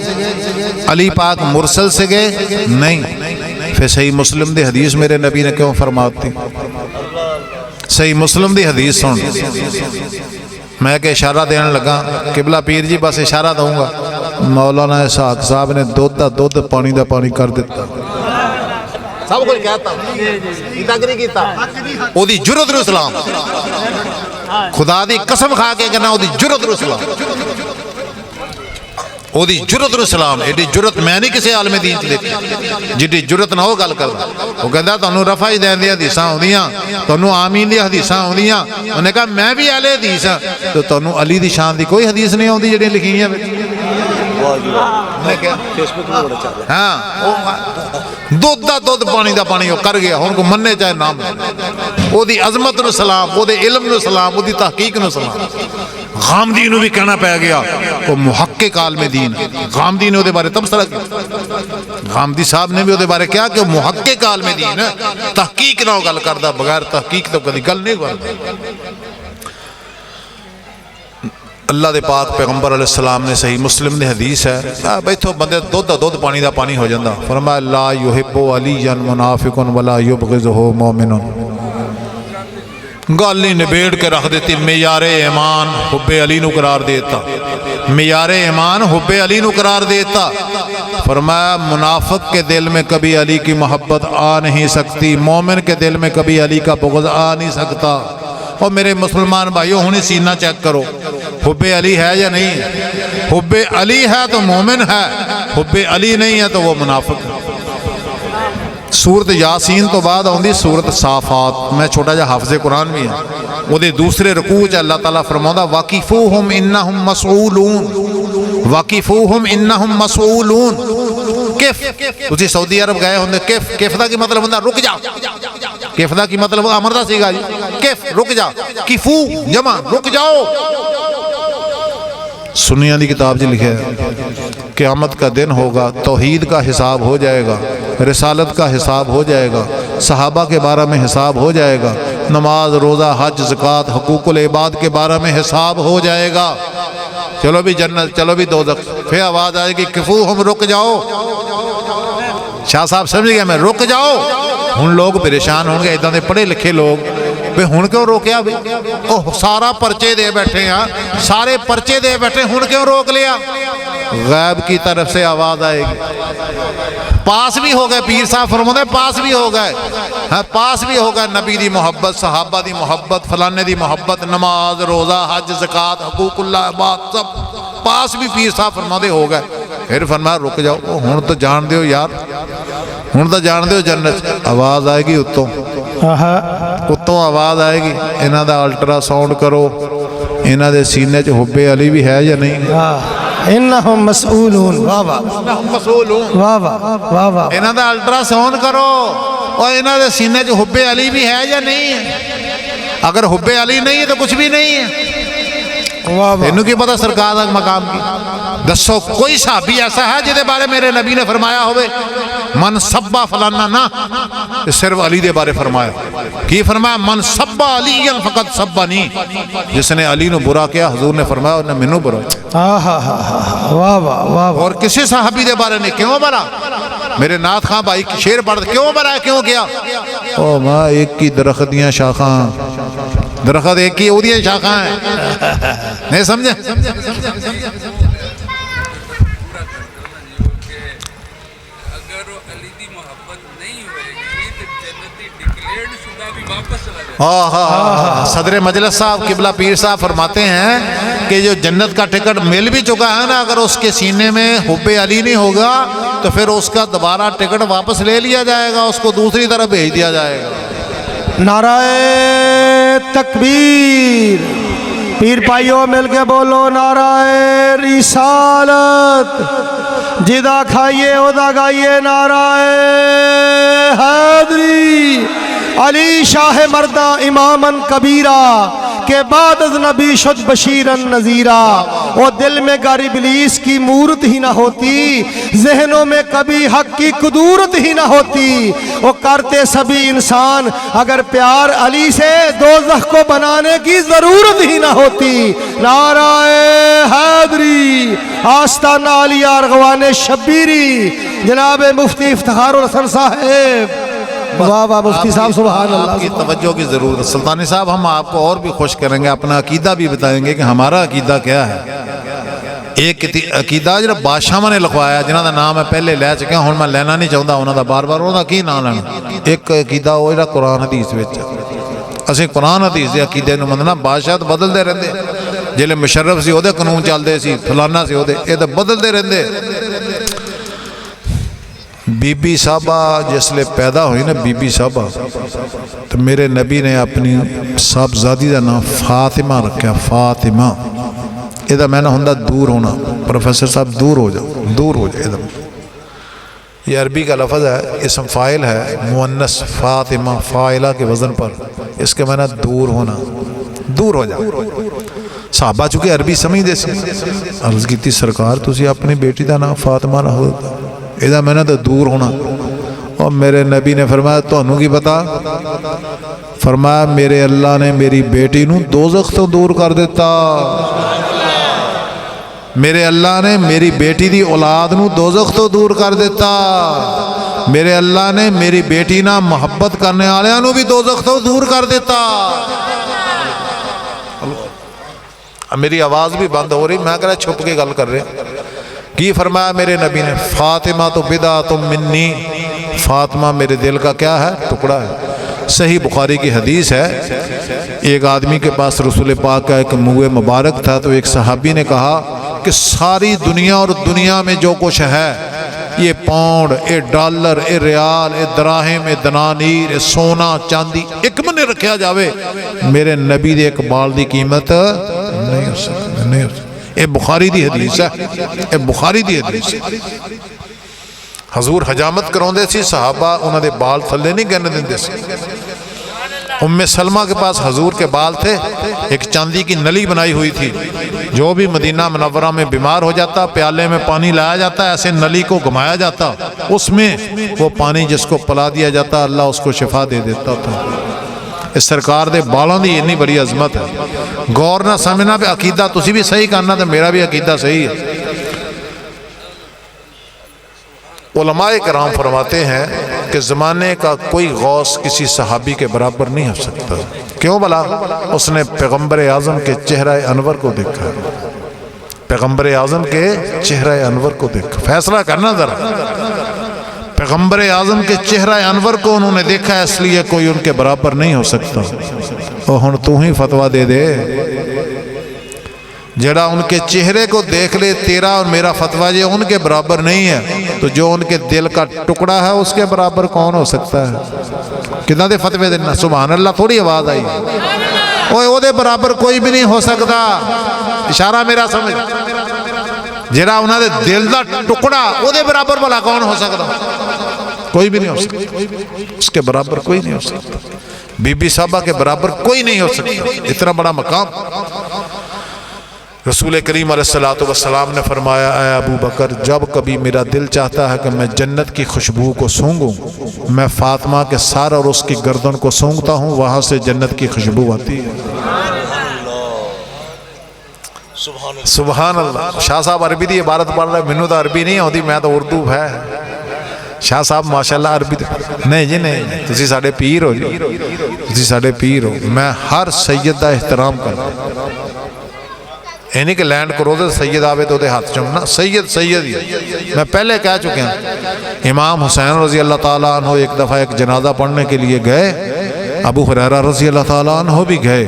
علی پاک مرسل سے گئے نہیں پھر صحیح مسلم دی حدیث میرے نبی نے کیوں فرماتی صحیح مسلم دی حدیث سن میں کہ اشارہ دینے لگا قبلہ پیر جی بس اشارہ دوں گا مولانا اسحاق صاحب نے دودھ پانی دا پانی کر دیتا سب کوئی کہتا کیتا کہ نہیں کیتا او دی جرت رو اسلام خدا دی قسم کھا کے کہنا او دی جرت رو اسلام او دی جرت رو اسلام ایڈی جرت میں نہیں کسی عالم دین چ دیکھی جیڈی جرت نہ ہو گل کرنا وہ کہندا تانوں رفع دین دی حدیثاں ہوندیاں تانوں آمین دی حدیثاں ہوندیاں انہوں نے کہا میں بھی اہل حدیث ہاں تو تانوں علی دی شان دی کوئی حدیث نہیں ہوندی جڑی لکھی ہیں ہاں دودھ پانی دا پانی وہ کر گیا ہن کو مننے چاہے نام او دی عظمت نو سلام او دے علم نو سلام او دی تحقیق نو سلام غامدی نو بھی کہنا پہ گیا وہ محقق عالم دین غامدی نے وہ دے بارے تبصرہ کیا غامدی صاحب نے بھی وہ دے بارے کیا کہ وہ محقق عالم دین تحقیق نہ ہو گل کردہ بغیر تحقیق تو کدی گل نہیں کرتا اللہ دے پاک پیغمبر علیہ السلام نے صحیح مسلم نے حدیث ہے بیٹھو بندے دودھ پانی دا پانی ہو جاندہ فرمایا لا یحب علی منافق ولا یبغضہ مومن گالی نبیڑ کے رکھ دیتی معیار ایمان حب علی نو قرار دیتا معیار ایمان حب علی نو قرار دیتا فرمایا منافق کے دل میں کبھی علی کی محبت آ نہیں سکتی مومن کے دل میں کبھی علی کا بغض آ نہیں سکتا اور میرے مسلمان بھائیوں ہونی سینہ چیک کرو حب علی ہے یا نہیں حب علی ہے تو مومن ہے حب علی نہیں ہے تو وہ منافق ہے سورت یاسین تو بعد آندی سورت صافات میں چھوٹا جا حافظ قرآن بھی ہے وہ دے دوسرے رکوع چا اللہ تعالیٰ فرماؤں وَقِفُوهُمْ إِنَّهُمْ مَسْعُولُونَ وَقِفُوهُمْ إِنَّهُمْ مَسْعُولُونَ کف اسی سعودی عرب گئے ہوندے کف دا کی مطلب ہوندہ رک جا کف دا کی مطلب امردہ سی گا جی کف رک جا کفو جمع رک جاؤ سنیہ دی کتاب جی لکھے قیامت کا دن ہوگا توحید کا حساب ہو جائے گا رسالت کا حساب ہو جائے گا صحابہ کے بارے میں حساب ہو جائے گا نماز روزہ حج زکوٰۃ حقوق العباد کے بارے میں حساب ہو جائے گا چلو بھی جنت چلو بھی دوزخ پھر آواز آئے گی کفو ہم رک جاؤ شاہ صاحب سمجھ گئے میں رک جاؤ ہن لوگ پریشان ہوں گے ادھا دے پڑھے لکھے لوگ بے ہن کیوں روکیا بے سارا پرچے دے بیٹھے ہیں سارے پرچے دے بیٹھے ہن کیوں روک لیا غیب کی طرف سے آواز آئے گی پاس بھی ہو گئے پیر صاحب فرماتے پاس بھی ہو گئے ہاں پاس بھی ہو گئے نبی دی محبت صحابہ دی محبت فلانے دی محبت نماز روزہ حج زکات حقوق اللہ بات سب پاس بھی پیر صاحب فرماتے ہو گئے پھر فرمایا رک جاؤ ہن تو جان دیو یار ہن تو جان دیو جنت آواز آئے گی اتوں آواز آئے گی انہاں دا الٹرا ساؤنڈ کرو انہاں دے سینے چ حب علی بھی ہے یا نہیں انہم مسئولون واہ واہ واہ واہ واہ واہ انہاں دا الٹرا ساؤنڈ کرو اور انہاں دے سینے چ حب علی بھی ہے یا نہیں ہے اگر حب علی نہیں ہے تو کچھ بھی نہیں ہے انہوں کی پتہ سرکار دا مقام کی دسو کوئی صحابی ایسا ہے جدے بارے میرے نبی نے فرمایا ہوئے من سبا فلانا نا صرف علی دے بارے فرمایا کی فرمایا من سبا علی فقط سبا نہیں جس نے علی نو برا کیا حضور نے فرمایا انہیں منو برا واہ واہ اور کسی صحابی دے بارے نے کیوں برا میرے نات خان بھائی شیر پڑھ کیوں برا ہے کیوں کیا او ماں ایک کی درخت دیاں شاخاں درخت ایک کی اودیاں شاخاں ہیں نہیں سمجھے صدر مجلس صاحب قبلہ پیر صاحب فرماتے ہیں کہ جو جنت کا ٹکٹ مل بھی چکا ہے نا اگر اس کے سینے میں حب علی نہیں ہوگا تو پھر اس کا دوبارہ ٹکٹ واپس لے لیا جائے گا اس کو دوسری طرف بھیج دیا جائے گا نعرہ تکبیر پیر بھائیوں مل کے بولو نعرہ رسالت جدا کھائیے ادا گائیے نعرہ حیدری علی شاہ مردہ امامن کبیرہ کے بعد از نبی شد بشیرن نذیرہ وہ دل میں گر ابلیس کی مورت ہی نہ ہوتی ذہنوں میں کبھی حق کی قدورت ہی نہ ہوتی وہ کرتے سبھی انسان اگر پیار علی سے دوزخ کو بنانے کی ضرورت ہی نہ ہوتی نعرہ حیدری آستانہ علی ارغوان شبیری جناب مفتی افتخار الحسن صاحب واہ واہ مفتی صاحب سبحان اللہ آپ کی توجہ کی ضرورت سلطانی صاحب ہم آپ کو اور بھی خوش کریں گے اپنا عقیدہ بھی بتائیں گے کہ ہمارا عقیدہ کیا ہے ایک عقیدہ جڑا بادشاہ نے لکھوایا جنہاں دا نام ہے پہلے لے چکے ہن میں لینا نہیں چاہتا انہاں دا بار بار انہاں دا کی نام لینا ایک عقیدہ وہ جڑا قرآن حدیث وچ اسیں قرآن حدیث دے عقیدے نوں مننا بادشاہ بدلدے رہندے جلے مشرف سی اودے قانون چلدے سی فلانا سی اودے اے تے بدلدے رہندے بی بی صاحبہ جس لئے پیدا ہوئی نا بی بی صاحبہ تو میرے نبی نے اپنی صاحبزادی دا نام فاطمہ رکھا فاطمہ ادھا میں نے ہندہ دور ہونا پروفیسر صاحب دور ہو جاؤ ادھا یہ عربی کا لفظ ہے اسم فائل ہے مؤنث فاطمہ فائلہ کے وزن پر اس کے معنی دور ہونا دور ہو جاؤ صحابہ چونکہ عربی سمجھ دے سی عرض کی تھی سرکار تسی اپنی بیٹی دا نام فاطمہ رہا ہوتا ادھا میں نے تو دور ہونا اور میرے نبی نے فرمایا تو انہوں کی بتا فرمایا میرے اللہ نے میری بیٹی نو دوزخ تو دور کر دیتا میرے اللہ نے میری بیٹی دی اولاد نو دوزخ تو دور کر دیتا میرے اللہ نے میری بیٹی نا محبت کرنے والے نو بھی دوزخ تو دور کر دیتا میری آواز بھی بند ہو رہی میں کہہ رہا چھپ کے گل کر رہے کی فرمایا میرے نبی نے فاطمہ تو بدعۃ منی فاطمہ میرے دل کا کیا ہے ٹکڑا ہے صحیح بخاری کی حدیث ہے ایک آدمی کے پاس رسول پاک کا ایک منہ مبارک تھا تو ایک صحابی نے کہا کہ ساری دنیا اور دنیا میں جو کچھ ہے یہ پاؤنڈ اے ڈالر اے ریال اے دراہم اے دنانیر اے سونا چاندی ایک منے رکھیا جاوے میرے نبی دے ایک بال دی قیمت نہیں ہو سکتی اے بخاری دی حدیث ہے اے بخاری دی حدیث ہے حضور حجامت کراؤں دے سی صحابہ انہوں دے بال تھلے نہیں گہنے دیں دے سی ام سلمہ کے پاس حضور کے بال تھے ایک چاندی کی نلی بنائی ہوئی تھی جو بھی مدینہ منورہ میں بیمار ہو جاتا پیالے میں پانی لایا جاتا ایسے نلی کو گھمایا جاتا اس میں وہ پانی جس کو پلا دیا جاتا اللہ اس کو شفا دے دیتا تھا اس سرکار دے بالوں دی اتنی بڑی عظمت ہے غور نہ سمجھنا پہ عقیدہ تسی بھی صحیح کرنا تو میرا بھی عقیدہ صحیح ہے علماء کرام فرماتے ہیں کہ زمانے کا کوئی غوث کسی صحابی کے برابر نہیں ہو سکتا کیوں بلا اس نے پیغمبر اعظم کے چہرہ انور کو دیکھا پیغمبر اعظم کے چہرہ انور کو دیکھا فیصلہ کرنا ذرا پیغمبر اعظم کے چہرہ انور کو انہوں نے دیکھا ہے، اس لیے کوئی ان کے برابر نہیں ہو سکتا۔ اور ہن تو ہی فتویٰ دے دے، جڑا ان کے چہرے کو دیکھ لے تیرا اور میرا فتویٰ یہ ان کے برابر نہیں ہے، تو جو ان کے دل کا ٹکڑا ہے اس کے برابر کون ہو سکتا ہے؟ کتنا دے فتوے دینا، سبحان اللہ تھوڑی آواز آئی، اوے او دے برابر کوئی بھی نہیں ہو سکتا، اشارہ میرا سمجھ، جڑا انہاں دے دل دا ٹکڑا او دے برابر بھلا کون ہو سکتا؟ کوئی بھی نہیں ہو سکتا، اس کے برابر کوئی نہیں ہو سکتا، بی بی صاحبہ کے برابر کوئی نہیں ہو سکتا، اتنا بڑا مقام۔ رسول کریم علیہ السلام نے فرمایا، اے ابو بکر، جب کبھی میرا دل چاہتا ہے کہ میں جنت کی خوشبو کو سونگوں، میں فاطمہ کے سر اور اس کی گردن کو سونگتا ہوں، وہاں سے جنت کی خوشبو آتی ہے۔ سبحان اللہ۔ شاہ صاحب عربی دی عبارت پڑھ رہے، مینوں تو عربی نہیں ہوتی، میں تو اردو ہے۔ شاہ صاحب ماشاءاللہ عربی نہیں جی نہیں، تسی ساڈے پیر ہو جی، تسی ساڈے پیر ہو۔ میں ہر سید دا احترام کرتا، یہ نہیں کہ لینڈ کروزر سید آوے تو دے ہاتھ چمنا، سید سید ہی۔ میں پہلے کہہ چکے ہیں، امام حسین رضی اللہ تعالیٰ عنہ ایک دفعہ ایک جنازہ پڑھنے کے لیے گئے، ابو ہریرہ رضی اللہ تعالیٰ عنہ بھی گئے۔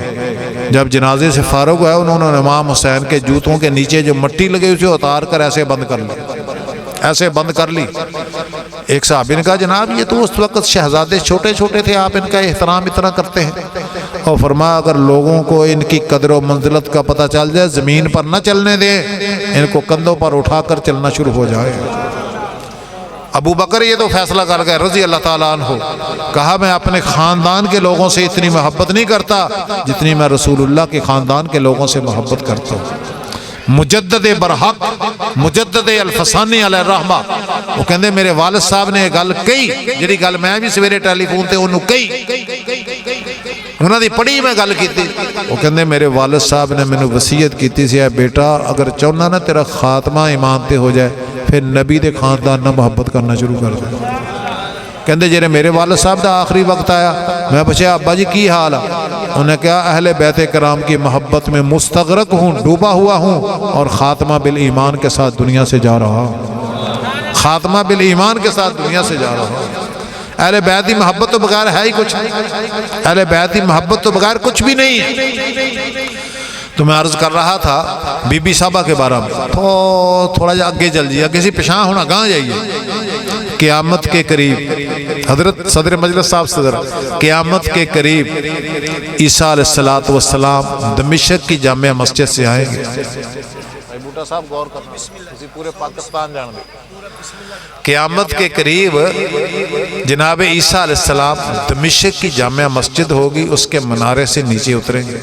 جب جنازے سے فارغ ہوئے، انہوں نے امام حسین کے جوتوں کے نیچے جو مٹی لگے اسے اتار کر ایسے بند کر لی، ایسے بند کر لی۔ ایک صحابی نے کہا، جناب یہ تو اس وقت شہزادے چھوٹے چھوٹے تھے، آپ ان کا احترام اتنا کرتے ہیں؟ اور فرمایا، اگر لوگوں کو ان کی قدر و منزلت کا پتہ چل جائے، زمین پر نہ چلنے دیں، ان کو کندھوں پر اٹھا کر چلنا شروع ہو جائے۔ ابو بکر یہ تو فیصلہ کر گئے رضی اللہ تعالیٰ عنہ، کہا میں اپنے خاندان کے لوگوں سے اتنی محبت نہیں کرتا جتنی میں رسول اللہ کے خاندان کے لوگوں سے محبت کرتا ہوں۔ مجدد برحق مجدد الفسانی علیہ الرحمہ، وہ کہندے میرے والد صاحب نے گل کہی جڑی گل میں بھی سویرے ٹیلی فون تے انہوں کہی، انہوں دی پڑھی میں گل کیتی، وہ کہندے میرے والد صاحب نے مینوں وصیت کیتی سی، اے بیٹا اگر چاہنا نا تیرا خاتمہ ایمان تے ہو جائے، پھر نبی دے خاندان نہ محبت کرنا شروع کر دے۔ کہندے جیرے میرے والد صاحب دا آخری وقت آیا، میں پوچھا ابا جی کی حال ہے؟ انہوں نے کہا اہل بیت کرام کی محبت میں مستغرق ہوں، ڈوبا ہوا ہوں، اور خاتمہ بالایمان کے ساتھ دنیا سے جا رہا ہوں، خاتمہ بالایمان کے ساتھ دنیا سے جا رہا ہوں۔ اہل بیت کی محبت تو بغیر ہے ہی کچھ نہیں، اہل بیت کی محبت تو بغیر کچھ بھی نہیں ہے۔ تو میں عرض کر رہا تھا بی بی صاحبہ کے بارے میں، تو تھوڑا جا آگے چل جائیے، کسی پشاں ہونا گاں جائیے۔ قیامت کے قریب حضرت صدر مجلس صاحب صدر، قیامت کے قریب عیسیٰ علیہ السلام دمشق کی جامع مسجد سے آئیں گے۔ بوٹا صاحب غور کرنا، اسی پورے پاکستان جان دے۔ قیامت کے قریب جناب عیسیٰ علیہ السلام دمشق کی جامع مسجد ہوگی، اس کے منارے سے نیچے اتریں گے۔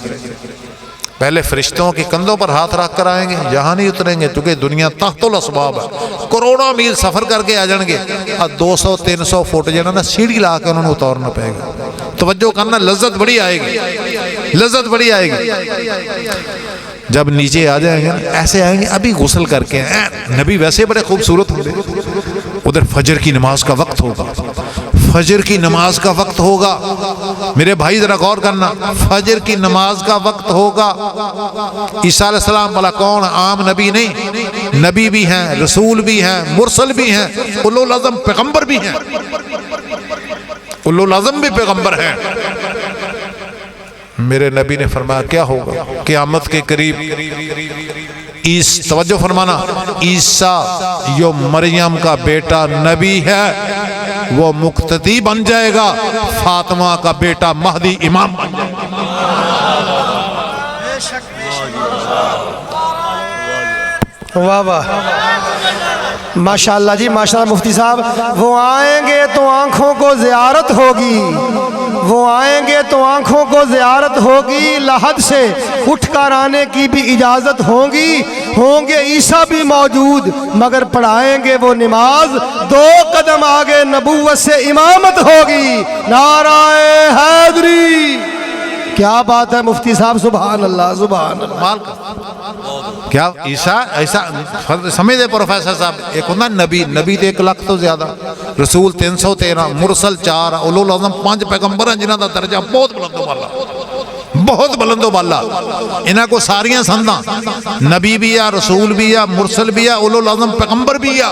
پہلے فرشتوں کی کندھوں پر ہاتھ رکھ کر آئیں گے، یہاں نہیں اتریں گے کیونکہ دنیا تحت الاسباب ہے، کروڑوں میل سفر کر کے آ جان گے، 200-300 فٹ جنہوں نے سیڑھی لا کے انہوں نے اتارنا پڑے گا۔ توجہ کرنا، لذت بڑی آئے گی، لذت بڑی آئے گی۔ جب نیچے آ جائیں گے ایسے آئیں گے، ابھی غسل کر کے نبی ویسے بڑے خوبصورت ہوں گے، ادھر فجر کی نماز کا وقت ہوگا، فجر کی نماز کا وقت ہوگا، میرے بھائی ذرا غور کرنا، فجر کی نماز کا وقت ہوگا۔ عیسیٰ علیہ السلام بلا کون؟ عام نبی نہیں، نبی بھی ہیں، رسول بھی ہیں، مرسل بھی ہیں، اولو العزم پیغمبر بھی ہیں، اولو العزم بھی پیغمبر ہیں۔ میرے نبی نے فرمایا کیا ہوگا قیامت کے قریب؟ توجہ فرمانا، عیسیٰ جو مریم کا بیٹا نبی ہے وہ مقتدی بن جائے گا، فاطمہ کا بیٹا مہدی امام بن جائے گا۔ واہ واہ، ماشاءاللہ جی ماشاءاللہ مفتی صاحب، وہ آئیں گے تو آنکھوں کو زیارت ہوگی، وہ آئیں گے تو آنکھوں کو زیارت ہوگی، لحد سے اٹھ کر آنے کی بھی اجازت ہوگی، ہوں گے عیسیٰ بھی موجود مگر پڑھائیں گے وہ نماز، 2 قدم آگے نبوت سے امامت ہوگی۔ نعرہ حیدری، کیا بات ہے مفتی صاحب، سبحان اللہ سبحان اللہ۔ کیا عیسیٰ ایسا سمجھ دے پروفیسر صاحب، ایک ہونا نبی، نبی دے 1 لاکھ تو زیادہ، رسول 313، مرسل 4، اولو العزم 5 پیغمبر ہیں جنہاں دا درجہ بہت بلند و بالا، بہت بلند و بالا۔ انہاں کو ساریاں سنداں، نبی بھی ہے، رسول بھی ہے، مرسل بھی ہے، اولو العزم پیغمبر بھی ہے۔